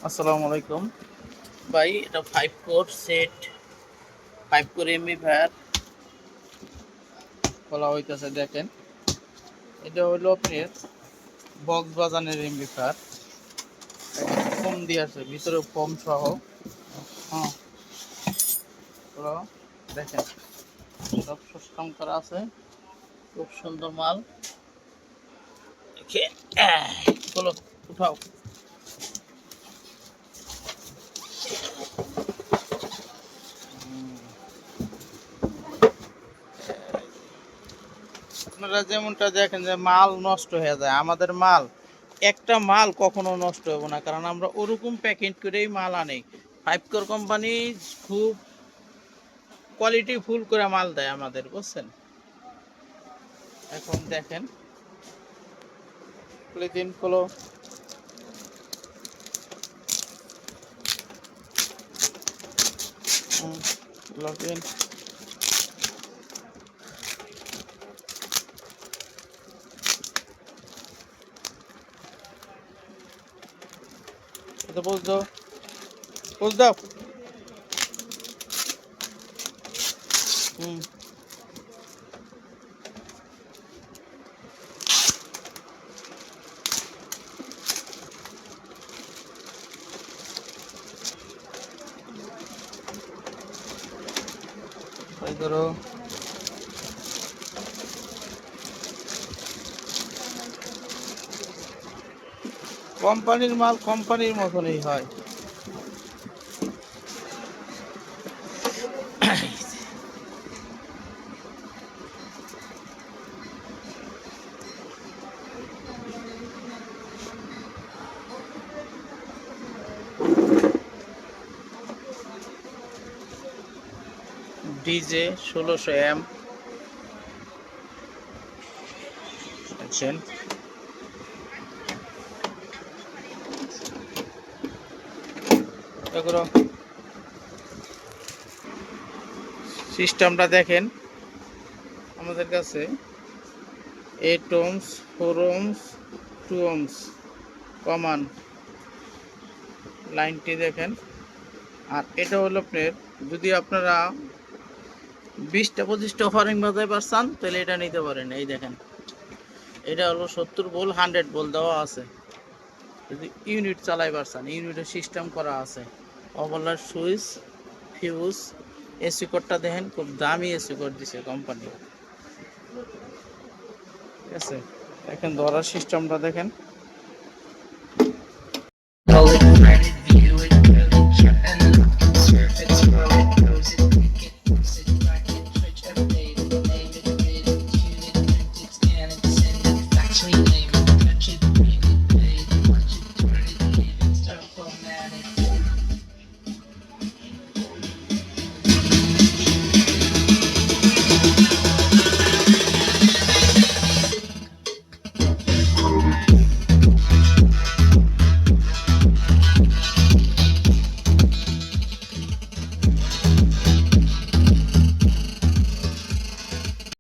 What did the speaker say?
আসসালামু আলাইকুম ভাই, এটা 5 কোর সেট 5 কোর এমবিফায়ার বলা হইতেছে। দেখেন, এটা হলো আপনার বক্স বাজানের এমবিফায়ার। ফোম দিয়ে আছে ভিতরে, ফোম সহ। হ্যাঁ, পুরো দেখেন সব সিস্টেম করা আছে, খুব সুন্দর মাল। দেখে চলো উঠাও। আপনারা যেমনটা দেখেন যে মাল নষ্ট হয়ে যায়, আমাদের মাল একটা মাল কখনো নষ্ট হবে না, কারণ আমরা ওরকম প্যাকেট করেই মাল আনি। 5 কোর কোম্পানি খুব কোয়ালিটি ফুল করে মাল দেয় আমাদের, বুঝছেন। এখন দেখেন দিন গুলো লগ ইন। এটা বুঝ দাও, বুঝ দাও। হুম, তাই করো। কোম্পানির মাল কোম্পানির মতনই হয়। ডিজে 1600 আছেন। এগুলো সিস্টেমটা দেখেন, আমাদের কাছে 8 ohms, 4 ohms, 2 ohms কমান লাইনটি দেখেন। আর এটা হলো আপনার, যদি আপনারা 20টা 25টা ওয়ারিং বাজাইবার চান তাহলে এটা নিতে পারেন। এই দেখেন, এটা হলো 70 ভোল্ট 100 ভোল্ট দেওয়া আছে। যদি ইউনিট চালাইবার চান, ইউনিটের সিস্টেম করা আছে। ওভারলোড সুইচ, ফিউজ, এসি কোডটা দেখেন, খুব দামি এসি কোড দিছে কোম্পানি, ঠিক আছে। দেখেন ধরার সিস্টেমটা দেখেন।